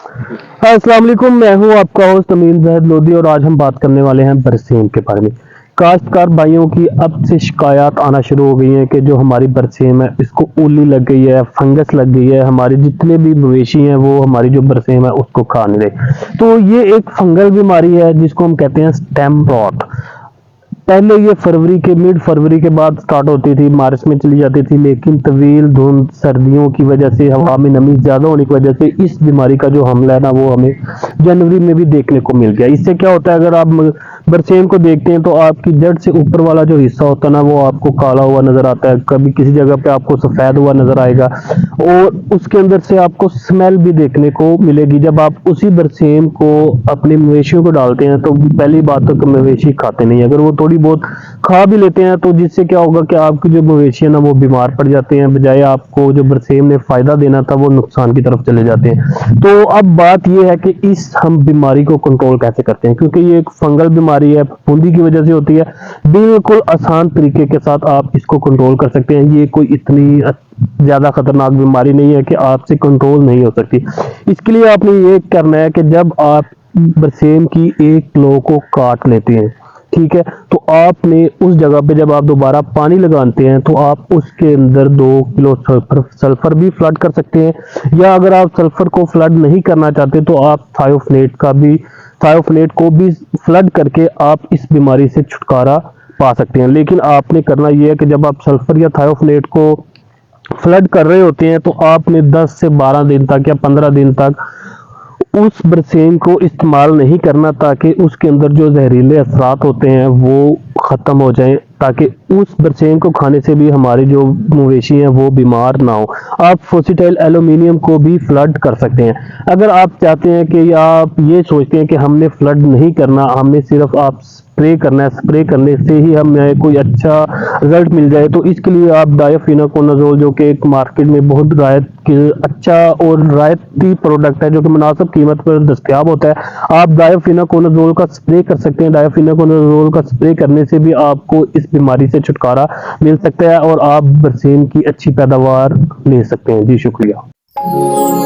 السلام علیکم، میں ہوں آپ کا ہوسٹ امین زاہد لودھی، اور آج ہم بات کرنے والے ہیں برسیم کے بارے میں۔ کاشتکار بھائیوں کی اب سے شکایات آنا شروع ہو گئی ہیں کہ جو ہماری برسیم ہے اس کو اولی لگ گئی ہے، فنگس لگ گئی ہے، ہمارے جتنے بھی مویشی ہیں وہ ہماری جو برسیم ہے اس کو کھا نہیں رہے۔ تو یہ ایک فنگل بیماری ہے جس کو ہم کہتے ہیں سٹیم راٹ۔ پہلے یہ فروری کے مڈ فروری کے بعد سٹارٹ ہوتی تھی، مارچ میں چلی جاتی تھی، لیکن طویل دھند سردیوں کی وجہ سے، ہوا میں نمی زیادہ ہونے کی وجہ سے اس بیماری کا جو حملہ ہے نا وہ ہمیں جنوری میں بھی دیکھنے کو مل گیا۔ اس سے کیا ہوتا ہے، اگر آپ برسیم کو دیکھتے ہیں تو آپ کی جڑ سے اوپر والا جو حصہ ہوتا ہے نا وہ آپ کو کالا ہوا نظر آتا ہے، کبھی کسی جگہ پہ آپ کو سفید ہوا نظر آئے گا، اور اس کے اندر سے آپ کو اسمیل بھی دیکھنے کو ملے گی۔ جب آپ اسی برسیم کو اپنے مویشیوں کو ڈالتے ہیں تو پہلی بات تو کہ مویشی کھاتے نہیں، اگر وہ تھوڑی بہت کھا بھی لیتے ہیں تو جس سے کیا ہوگا کہ آپ کی جو مویشی ہے نا وہ بیمار پڑ جاتے ہیں، بجائے آپ کو جو برسیم نے فائدہ دینا تھا وہ نقصان کی طرف چلے جاتے ہیں۔ تو اب بات یہ ہے کہ اس ہم بیماری کو کنٹرول کیسے کرتے ہیں، کیونکہ یہ ایک فنگل بیماری ہے، پھوندی کی وجہ سے ہوتی ہے۔ بالکل آسان طریقے کے ساتھ آپ اس کو کنٹرول کر سکتے ہیں، یہ کوئی اتنی زیادہ خطرناک بیماری نہیں ہے کہ آپ سے کنٹرول نہیں ہو سکتی۔ اس کے لیے آپ نے یہ کرنا ہے کہ جب آپ برسیم کی ایک کلو کو کاٹ لیتے ہیں، ٹھیک ہے، تو آپ نے اس جگہ پہ جب آپ دوبارہ پانی لگاتے ہیں تو آپ اس کے اندر 2 کلو سلفر بھی فلڈ کر سکتے ہیں، یا اگر آپ سلفر کو فلڈ نہیں کرنا چاہتے تو آپ تھائیوفنیٹ کو بھی فلڈ کر کے آپ اس بیماری سے چھٹکارا پا سکتے ہیں۔ لیکن آپ نے کرنا یہ ہے کہ جب آپ سلفر یا تھائیوفنیٹ کو فلڈ کر رہے ہوتے ہیں تو آپ نے 10 سے 12 دن تک یا 15 دن تک اس برسیم کو استعمال نہیں کرنا، تاکہ اس کے اندر جو زہریلے اثرات ہوتے ہیں وہ ختم ہو جائیں، تاکہ اس برسیم کو کھانے سے بھی ہماری جو مویشی ہیں وہ بیمار نہ ہو۔ آپ فوسیٹائل ایلومینیم کو بھی فلڈ کر سکتے ہیں۔ اگر آپ چاہتے ہیں کہ یا آپ یہ سوچتے ہیں کہ ہم نے فلڈ نہیں کرنا، ہم نے صرف آپ اسپرے کرنا ہے، اسپرے کرنے سے ہی ہمیں کوئی اچھا رزلٹ مل جائے، تو اس کے لیے آپ ڈائفیناکونازول، جو کہ ایک مارکیٹ میں بہت اچھا اور رعایتی پروڈکٹ ہے جو کہ مناسب قیمت پر دستیاب ہوتا ہے، آپ ڈائفیناکونازول کا اسپرے کر سکتے ہیں۔ ڈائفیناکونازول کا اسپرے کرنے سے بھی آپ کو اس بیماری سے چھٹکارا مل سکتا ہے اور آپ برسیم کی اچھی پیداوار لے سکتے ہیں۔ جی شکریہ۔